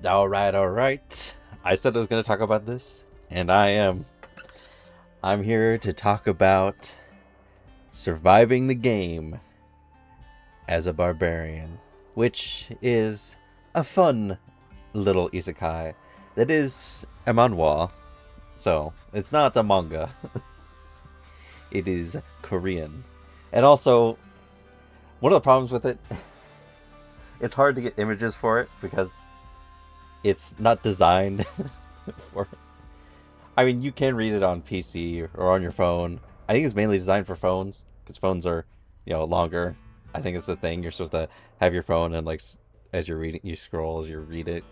All right. I said I was going to talk about this, and I am. I'm here to talk about surviving the game as a barbarian, which is a fun little isekai that is a manhwa. So, it's not a manga. It is Korean. And also, one of the problems with it, it's hard to get images for it because it's not designed for. I mean, you can read it on PC or on your phone. I think it's mainly designed for phones because phones are, longer. I think it's the thing you're supposed to have your phone and like as you're reading, you scroll as you read it.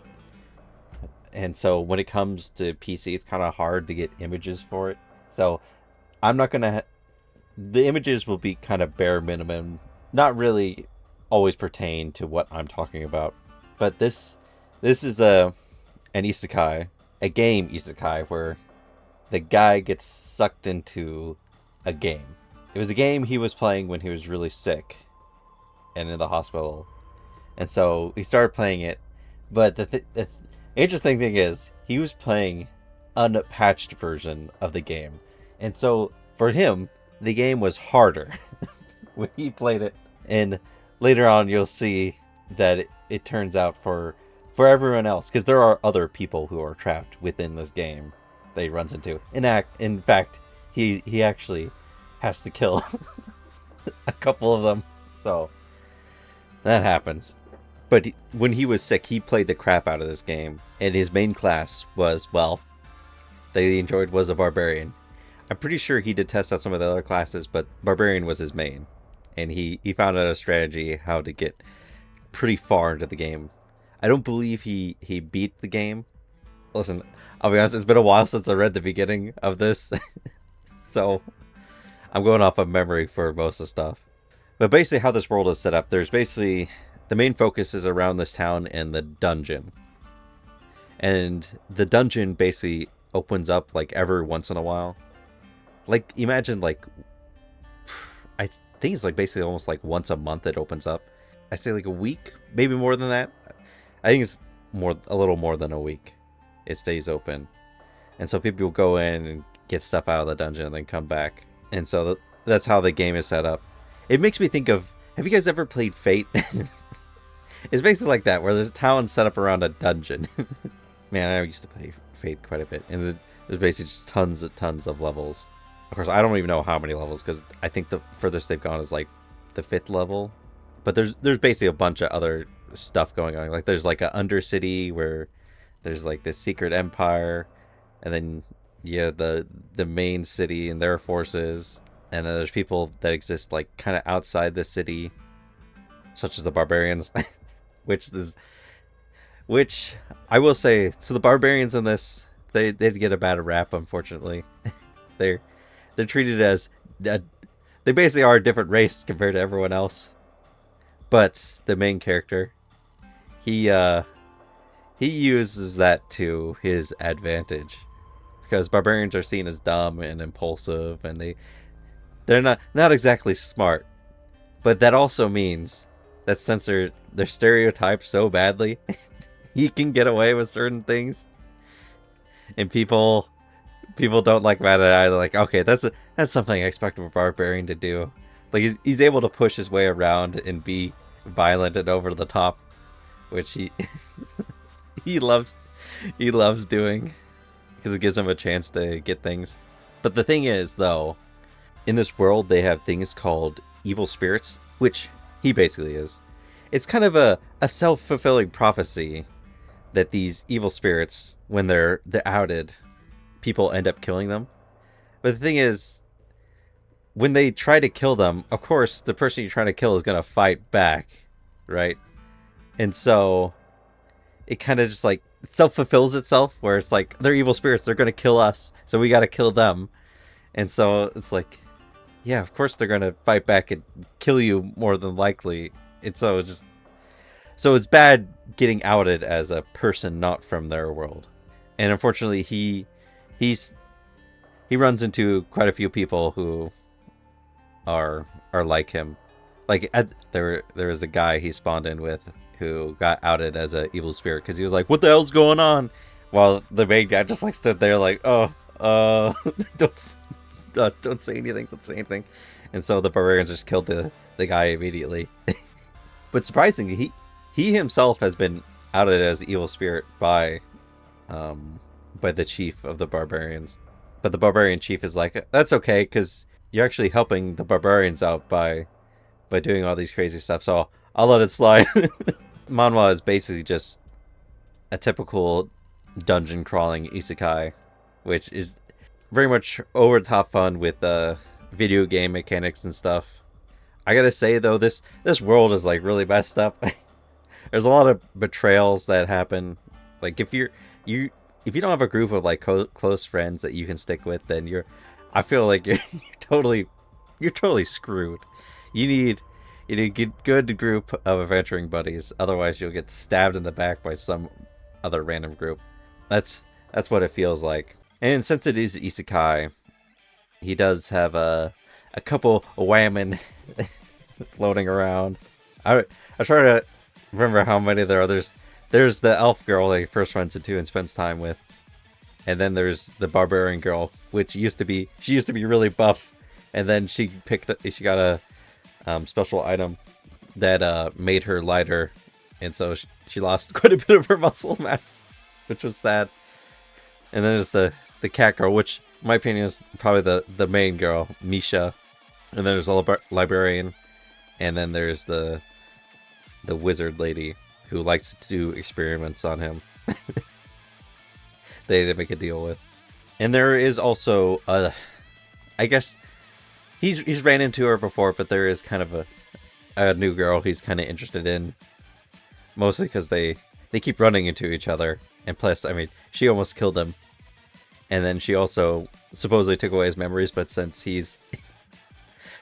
And so when it comes to PC, it's kind of hard to get images for it. So I'm not gonna. The images will be kind of bare minimum, not really always pertain to what I'm talking about. But this is an isekai, a game isekai where the guy gets sucked into a game. It was a game he was playing when he was really sick and in the hospital. And so he started playing it. But the interesting thing is, he was playing unpatched version of the game. And so for him, the game was harder when he played it. And later on, you'll see that it turns out for everyone else, because there are other people who are trapped within this game that he runs into. In fact, he actually has to kill a couple of them. So that happens. But when he was sick, he played the crap out of this game, and his main class was, well, that he enjoyed was a barbarian. I'm pretty sure he did test out some of the other classes, but barbarian was his main, and he found out a strategy how to get pretty far into the game. I don't believe he beat the game. Listen, I'll be honest, it's been a while since I read the beginning of this, so I'm going off of memory for most of the stuff. But basically how this world is set up, there's basically, the main focus is around this town and the dungeon. And the dungeon basically opens up like every once in a while. Like, imagine like, I think it's like basically almost like once a month it opens up. I say like a week, maybe more than that. I think it's a little more than a week. It stays open, and so people go in and get stuff out of the dungeon and then come back. And so that's how the game is set up. It makes me think of. Have you guys ever played Fate? It's basically like that, where there's a town set up around a dungeon. Man, I used to play Fate quite a bit, and there's basically just tons of levels. Of course, I don't even know how many levels because I think the furthest they've gone is like the 5th level. But there's basically a bunch of other stuff going on. Like there's like an undercity where there's like this secret empire, and then the main city and their forces, and then there's people that exist like kind of outside the city, such as the barbarians, which I will say, so the barbarians in this they get a bad rap, unfortunately. they're treated as they basically are a different race compared to everyone else. But the main character, he uses that to his advantage, because barbarians are seen as dumb and impulsive, and they're not exactly smart. But that also means that since they're stereotyped so badly, he can get away with certain things, and people don't like that either. Like, okay, that's something I expect of a barbarian to do. Like he's able to push his way around and be violent and over the top, which he he loves doing because it gives him a chance to get things. But the thing is, though, in this world they have things called evil spirits, which he basically is. It's kind of a self-fulfilling prophecy that these evil spirits, when they're outed, people end up killing them. But the thing is, when they try to kill them, of course, the person you're trying to kill is going to fight back, right? And so it kind of just like self-fulfills itself, where it's like, they're evil spirits, they're going to kill us, so we got to kill them. And so it's like, yeah, of course they're going to fight back and kill you more than likely. And so it's bad getting outed as a person not from their world. And unfortunately, he runs into quite a few people who are like him. Like there was a guy he spawned in with who got outed as an evil spirit because he was like, "What the hell's going on?" While the main guy just like stood there like, "Oh, don't say anything, don't say anything." And so the barbarians just killed the guy immediately. But surprisingly, he himself has been outed as the evil spirit by the chief of the barbarians. But the barbarian chief is like, "That's okay, because you're actually helping the barbarians out by doing all these crazy stuff, so I'll let it slide." Manhwa is basically just a typical dungeon crawling isekai, which is very much over the top fun with video game mechanics and stuff. I gotta say though, this world is like really messed up. There's a lot of betrayals that happen. Like if you don't have a group of like close friends that you can stick with, then I feel like you're totally screwed. You need a good group of adventuring buddies, otherwise you'll get stabbed in the back by some other random group. That's what it feels like. And since it is isekai, he does have a couple of women floating around. I try to remember how many there are. There's the elf girl that he first runs into and spends time with, and then there's the barbarian girl, which used to be really buff, and then she got a special item that made her lighter, and so she lost quite a bit of her muscle mass, which was sad. And then there's the cat girl, which in my opinion is probably the main girl, Misha. And then there's a librarian, and then there's the wizard lady who likes to do experiments on him. They didn't make a deal with. And there is also I guess he's ran into her before, but there is kind of a new girl he's kind of interested in, mostly because they keep running into each other. And plus, I mean, she almost killed him, and then she also supposedly took away his memories. But since he's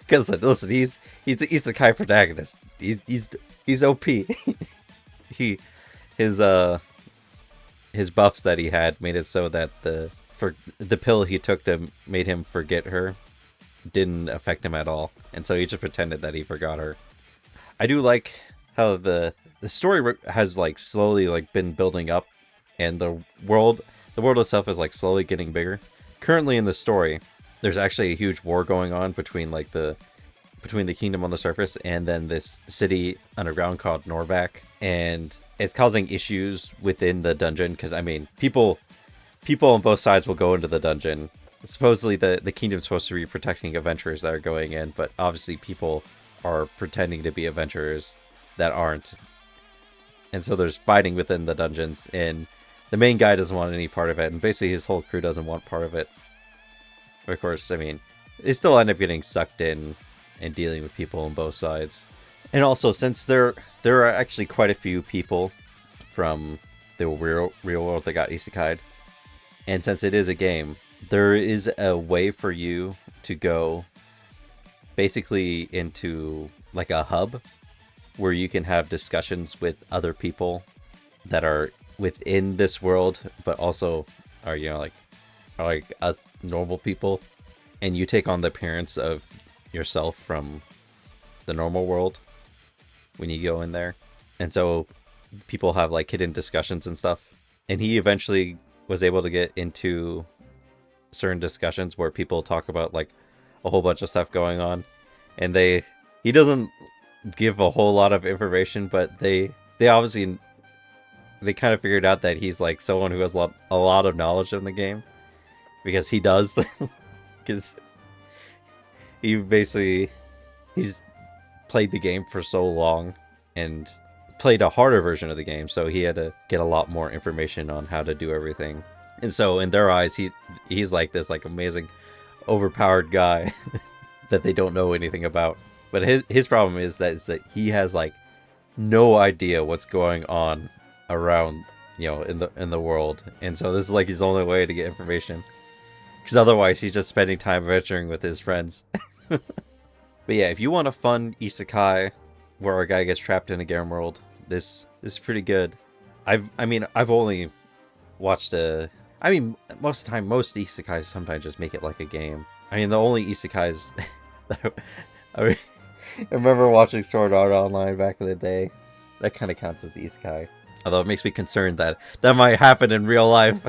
because listen, he's the Kai protagonist. He's OP. His buffs that he had made it so that the pill he took to made him forget her didn't affect him at all, and so he just pretended that he forgot her. I do like how the story has like slowly like been building up, and the world itself is like slowly getting bigger. Currently in the story, there's actually a huge war going on between the kingdom on the surface and then this city underground called Norvac, and it's causing issues within the dungeon because I mean people on both sides will go into the dungeon. Supposedly the kingdom's supposed to be protecting adventurers that are going in, but obviously people are pretending to be adventurers that aren't, and so there's fighting within the dungeons, and the main guy doesn't want any part of it, and basically his whole crew doesn't want part of it. Of course, I mean, they still end up getting sucked in and dealing with people on both sides. And also, since there are actually quite a few people from the real world that got isekai'd, and since it is a game, there is a way for you to go basically into like a hub where you can have discussions with other people that are within this world, but also are like us normal people, and you take on the appearance of yourself from the normal world when you go in there. And so people have like hidden discussions and stuff, and he eventually was able to get into certain discussions where people talk about like a whole bunch of stuff going on, and he doesn't give a whole lot of information, but they obviously they kind of figured out that he's like someone who has a lot of knowledge in the game, because he does. Because he's played the game for so long and played a harder version of the game, so he had to get a lot more information on how to do everything. And so in their eyes, he's like this like amazing overpowered guy that they don't know anything about. But his problem is that he has like no idea what's going on around, in the world. And so this is like his only way to get information, because otherwise he's just spending time adventuring with his friends. But yeah, if you want a fun isekai where a guy gets trapped in a game world, this is pretty good. I've only watched most of the time, most isekais sometimes just make it like a game. I mean, the only isekais that I remember watching Sword Art Online back in the day, that kind of counts as isekai. Although it makes me concerned that that might happen in real life,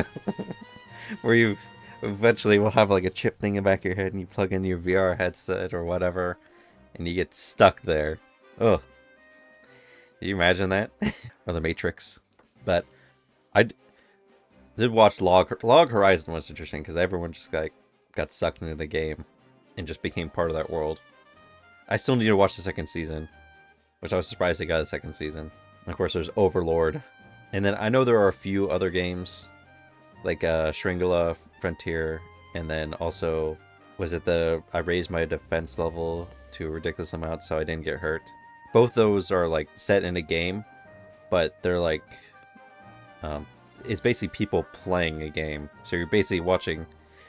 where you eventually will have like a chip thing in the back of your head and you plug in your VR headset or whatever, and you get stuck there. Ugh. Can you imagine that? Or the Matrix. But I did watch Log Horizon was interesting because everyone just like got sucked into the game and just became part of that world. I still need to watch the second season, which I was surprised they got a second season. And of course, there's Overlord. And then I know there are a few other games, like Shringula Frontier, and then also, was it I raised my defense level to a ridiculous amount so I didn't get hurt. Both those are like set in a game, but they're like, it's basically people playing a game. So you're basically watching,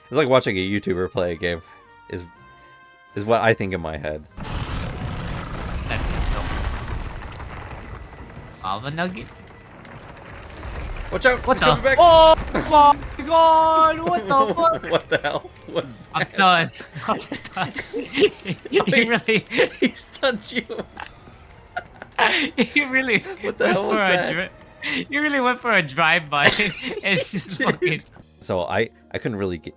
it's like watching a YouTuber play a game, is what I think in my head. Lava nugget? Watch out! What the? Coming back. Oh my god! What the fuck? What the hell was that? I'm stunned. I'm stunned. He stunned you. You really What the hell was that? You really went for a drive-by. It's just fucking... So I couldn't really get...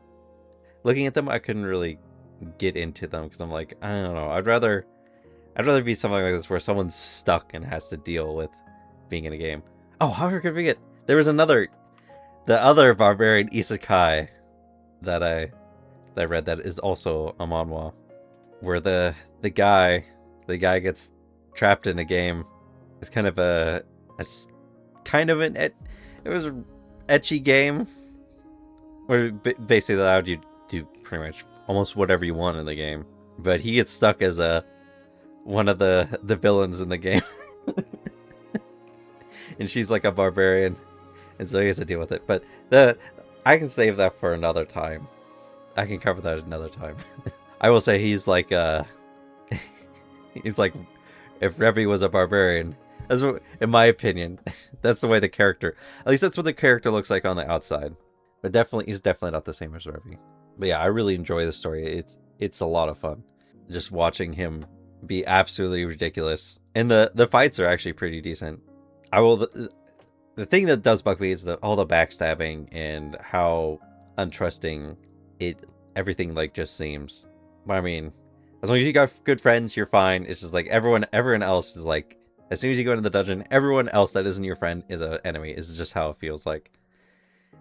Looking at them, I couldn't really get into them because I'm like, I don't know. I'd rather be something like this where someone's stuck and has to deal with being in a game. Oh, how could I forget? There was the other Barbarian Isekai that I read that is also a manhwa, where the guy gets trapped in a game. It's kind of it was an ecchi game where basically allowed you to do pretty much almost whatever you want in the game, but he gets stuck as one of the villains in the game. And she's like a barbarian, and so he has to deal with it. But I can save that for another time. I can cover that another time. I will say he's like he's like if Revi was a barbarian. That's what, in my opinion, that's the way the character, at least that's what the character looks like on the outside. But he's definitely not the same as Revi. But yeah, I really enjoy the story. It's a lot of fun just watching him be absolutely ridiculous, and the fights are actually pretty decent. The thing that does bug me is all the backstabbing and how untrusting everything like just seems. But I mean, as long as you got good friends, you're fine. It's just like everyone else is like, as soon as you go into the dungeon, everyone else that isn't your friend is an enemy. Is just how it feels like.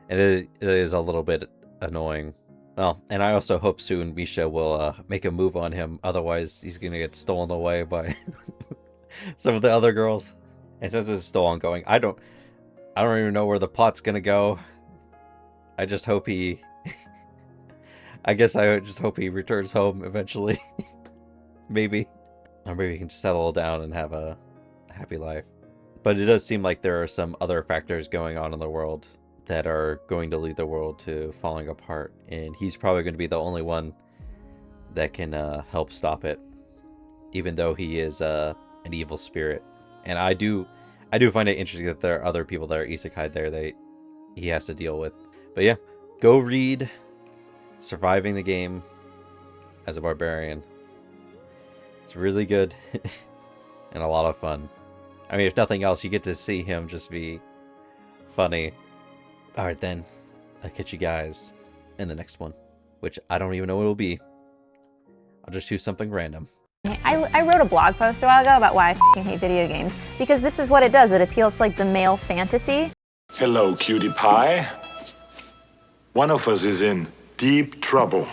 And it is a little bit annoying. Well, and I also hope soon Misha will make a move on him. Otherwise, he's gonna get stolen away by some of the other girls. And since this is still ongoing, I don't even know where the plot's gonna go. I just hope I guess I just hope he returns home eventually. Maybe. Or maybe he can settle down and have a happy life. But it does seem like there are some other factors going on in the world that are going to lead the world to falling apart. And he's probably going to be the only one that can help stop it. Even though he is an evil spirit. And I do find it interesting that there are other people that are isekai there that he has to deal with. But yeah, go read Surviving the Game as a Barbarian. It's really good and a lot of fun. I mean, if nothing else, you get to see him just be funny. Alright then, I'll catch you guys in the next one, which I don't even know what it will be. I'll just choose something random. I wrote a blog post a while ago about why I f***ing hate video games, because this is what it does. It appeals to like the male fantasy. Hello, cutie pie. One of us is in deep trouble.